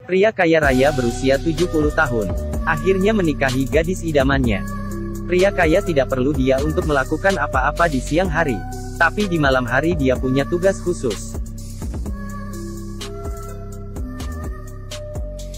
Pria kaya raya berusia 70 tahun, akhirnya menikahi gadis idamannya. Pria kaya tidak perlu dia untuk melakukan apa-apa di siang hari, tapi di malam hari dia punya tugas khusus.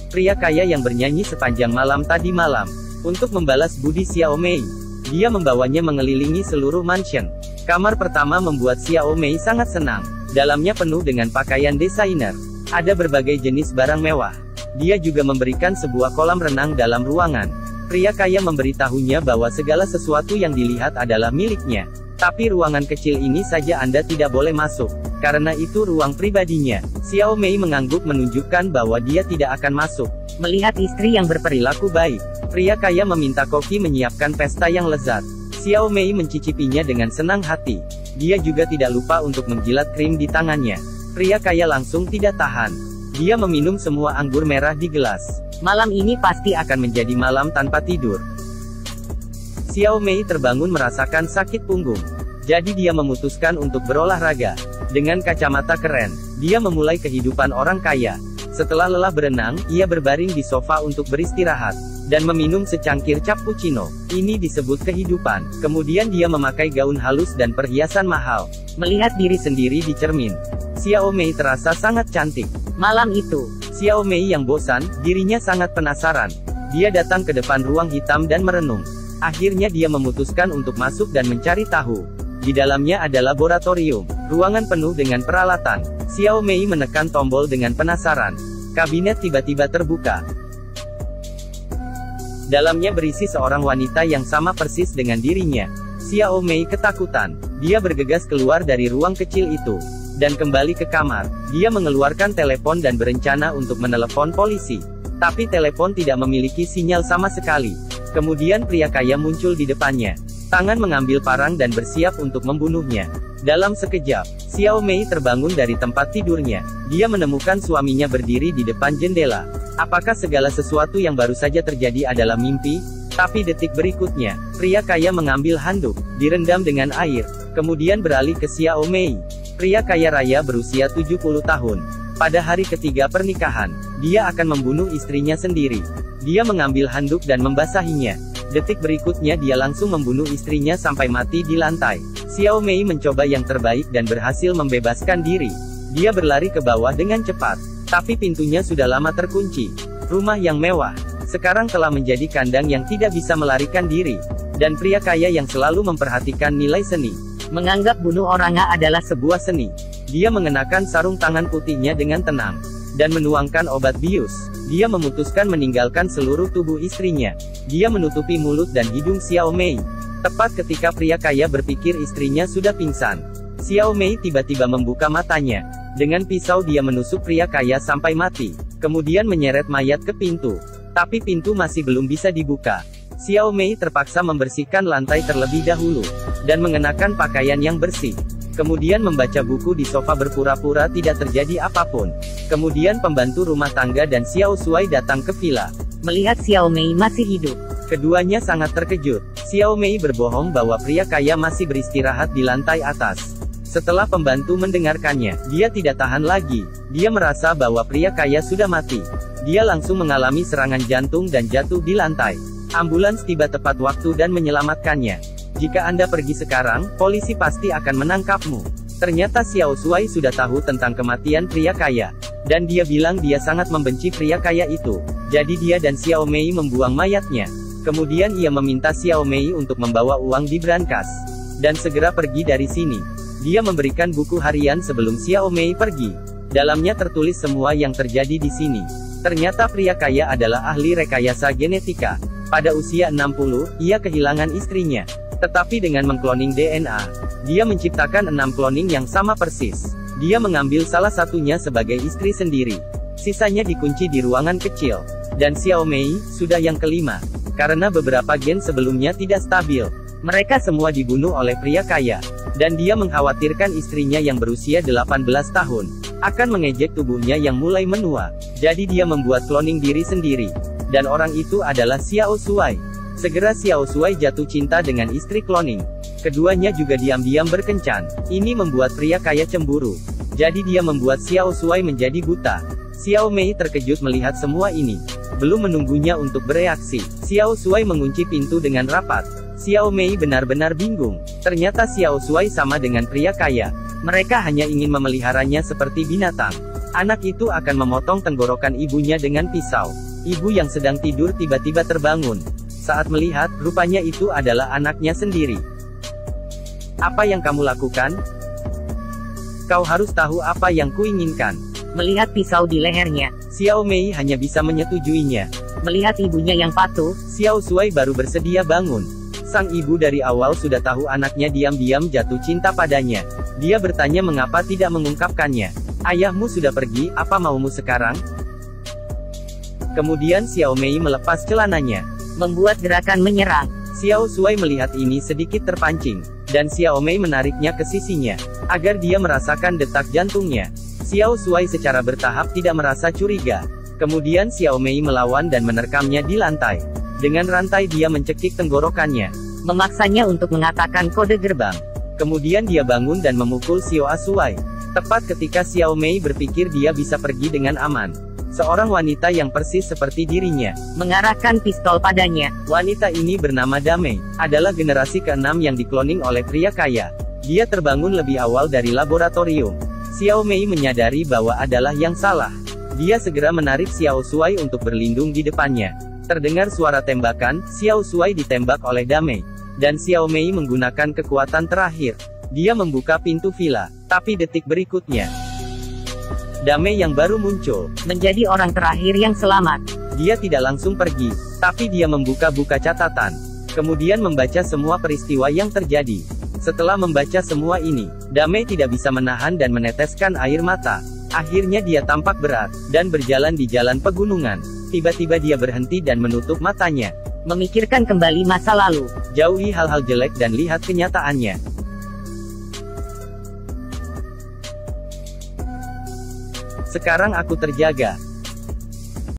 Pria kaya yang bernyanyi sepanjang malam tadi malam, untuk membalas budi Xiao Mei. Dia membawanya mengelilingi seluruh mansion. Kamar pertama membuat Xiao Mei sangat senang. Dalamnya penuh dengan pakaian desainer. Ada berbagai jenis barang mewah. Dia juga memberikan sebuah kolam renang dalam ruangan. Pria kaya memberitahunya bahwa segala sesuatu yang dilihat adalah miliknya. Tapi ruangan kecil ini saja Anda tidak boleh masuk, karena itu ruang pribadinya. Xiao Mei mengangguk menunjukkan bahwa dia tidak akan masuk. Melihat istri yang berperilaku baik, pria kaya meminta koki menyiapkan pesta yang lezat. Xiao Mei mencicipinya dengan senang hati. Dia juga tidak lupa untuk menjilat krim di tangannya. Pria kaya langsung tidak tahan. Dia meminum semua anggur merah di gelas. Malam ini pasti akan menjadi malam tanpa tidur. Xiao Mei terbangun merasakan sakit punggung. Jadi dia memutuskan untuk berolahraga. Dengan kacamata keren, dia memulai kehidupan orang kaya. Setelah lelah berenang, ia berbaring di sofa untuk beristirahat, dan meminum secangkir cappuccino. Ini disebut kehidupan. Kemudian dia memakai gaun halus dan perhiasan mahal. Melihat diri sendiri di cermin, Xiao Mei terasa sangat cantik. Malam itu, Xiao Mei yang bosan, dirinya sangat penasaran. Dia datang ke depan ruang hitam dan merenung. Akhirnya dia memutuskan untuk masuk dan mencari tahu. Di dalamnya ada laboratorium, ruangan penuh dengan peralatan. Xiao Mei menekan tombol dengan penasaran. Kabinet tiba-tiba terbuka. Dalamnya berisi seorang wanita yang sama persis dengan dirinya. Xiao Mei ketakutan. Dia bergegas keluar dari ruang kecil itu, dan kembali ke kamar. Dia mengeluarkan telepon dan berencana untuk menelepon polisi. Tapi telepon tidak memiliki sinyal sama sekali. Kemudian pria kaya muncul di depannya. Tangan mengambil parang dan bersiap untuk membunuhnya. Dalam sekejap, Xiao Mei terbangun dari tempat tidurnya. Dia menemukan suaminya berdiri di depan jendela. Apakah segala sesuatu yang baru saja terjadi adalah mimpi? Tapi detik berikutnya, pria kaya mengambil handuk, direndam dengan air, kemudian beralih ke Xiao Mei. Pria kaya raya berusia 70 tahun. Pada hari ketiga pernikahan, dia akan membunuh istrinya sendiri. Dia mengambil handuk dan membasahinya. Detik berikutnya dia langsung membunuh istrinya sampai mati di lantai. Xiao Mei mencoba yang terbaik dan berhasil membebaskan diri. Dia berlari ke bawah dengan cepat. Tapi pintunya sudah lama terkunci. Rumah yang mewah sekarang telah menjadi kandang yang tidak bisa melarikan diri. Dan pria kaya yang selalu memperhatikan nilai seni, menganggap bunuh orang adalah sebuah seni. Dia mengenakan sarung tangan putihnya dengan tenang, dan menuangkan obat bius. Dia memutuskan meninggalkan seluruh tubuh istrinya. Dia menutupi mulut dan hidung Xiao Mei. Tepat ketika pria kaya berpikir istrinya sudah pingsan, Xiao Mei tiba-tiba membuka matanya. Dengan pisau dia menusuk pria kaya sampai mati, kemudian menyeret mayat ke pintu. Tapi pintu masih belum bisa dibuka. Xiao Mei terpaksa membersihkan lantai terlebih dahulu, dan mengenakan pakaian yang bersih. Kemudian membaca buku di sofa berpura-pura tidak terjadi apapun. Kemudian pembantu rumah tangga dan Xiao Shuai datang ke villa. Melihat Xiao Mei masih hidup, keduanya sangat terkejut. Xiao Mei berbohong bahwa pria kaya masih beristirahat di lantai atas. Setelah pembantu mendengarkannya, dia tidak tahan lagi. Dia merasa bahwa pria kaya sudah mati. Dia langsung mengalami serangan jantung dan jatuh di lantai. Ambulans tiba tepat waktu dan menyelamatkannya. Jika Anda pergi sekarang, polisi pasti akan menangkapmu. Ternyata Xiao Shuai sudah tahu tentang kematian pria kaya. Dan dia bilang dia sangat membenci pria kaya itu. Jadi dia dan Xiao Mei membuang mayatnya. Kemudian ia meminta Xiao Mei untuk membawa uang di brankas, dan segera pergi dari sini. Dia memberikan buku harian sebelum Xiao Mei pergi. Dalamnya tertulis semua yang terjadi di sini. Ternyata pria kaya adalah ahli rekayasa genetika. Pada usia 60, ia kehilangan istrinya. Tetapi dengan mengkloning DNA, dia menciptakan 6 kloning yang sama persis. Dia mengambil salah satunya sebagai istri sendiri. Sisanya dikunci di ruangan kecil. Dan Xiao Mei, sudah yang kelima. Karena beberapa gen sebelumnya tidak stabil, mereka semua dibunuh oleh pria kaya. Dan dia mengkhawatirkan istrinya yang berusia 18 tahun, akan mengejek tubuhnya yang mulai menua. Jadi dia membuat kloning diri sendiri. Dan orang itu adalah Xiao Shuai. Segera Xiao Shuai jatuh cinta dengan istri kloning. Keduanya juga diam-diam berkencan. Ini membuat pria kaya cemburu. Jadi dia membuat Xiao Shuai menjadi buta. Xiao Mei terkejut melihat semua ini. Belum menunggunya untuk bereaksi, Xiao Shuai mengunci pintu dengan rapat. Xiao Mei benar-benar bingung. Ternyata Xiao Shuai sama dengan pria kaya. Mereka hanya ingin memeliharanya seperti binatang. Anak itu akan memotong tenggorokan ibunya dengan pisau. Ibu yang sedang tidur tiba-tiba terbangun. Saat melihat, rupanya itu adalah anaknya sendiri. Apa yang kamu lakukan? Kau harus tahu apa yang kuinginkan. Melihat pisau di lehernya, Xiao Mei hanya bisa menyetujuinya. melihat ibunya yang patuh, Xiao Shuai baru bersedia bangun. Sang ibu dari awal sudah tahu anaknya diam-diam jatuh cinta padanya. Dia bertanya mengapa tidak mengungkapkannya. Ayahmu sudah pergi, apa maumu sekarang? Kemudian Xiao Mei melepas celananya. membuat gerakan menyerang. Xiao Shuai melihat ini sedikit terpancing. Dan Xiao Mei menariknya ke sisinya. Agar dia merasakan detak jantungnya. Xiao Shuai secara bertahap tidak merasa curiga. Kemudian Xiao Mei melawan dan menerkamnya di lantai. Dengan rantai dia mencekik tenggorokannya. Memaksanya untuk mengatakan kode gerbang. Kemudian dia bangun dan memukul Xiao Shuai. Tepat ketika Xiao Mei berpikir dia bisa pergi dengan aman. Seorang wanita yang persis seperti dirinya Mengarahkan pistol padanya. Wanita ini bernama Damei, adalah generasi ke-6 yang dikloning oleh pria kaya. Dia terbangun lebih awal dari laboratorium. Xiao Mei menyadari bahwa adalah yang salah. Dia segera menarik Xiao Shuai untuk berlindung di depannya. Terdengar suara tembakan, Xiao Shuai ditembak oleh Damei. Dan Xiao Mei menggunakan kekuatan terakhir. Dia membuka pintu villa. Tapi detik berikutnya, Damei yang baru muncul. Menjadi orang terakhir yang selamat. Dia tidak langsung pergi, tapi dia membuka-buka catatan. Kemudian membaca semua peristiwa yang terjadi. Setelah membaca semua ini, Damei tidak bisa menahan dan meneteskan air mata. Akhirnya dia tampak berat, dan berjalan di jalan pegunungan. Tiba-tiba dia berhenti dan menutup matanya. Memikirkan kembali masa lalu. Jauhi hal-hal jelek dan lihat kenyataannya. Sekarang aku terjaga.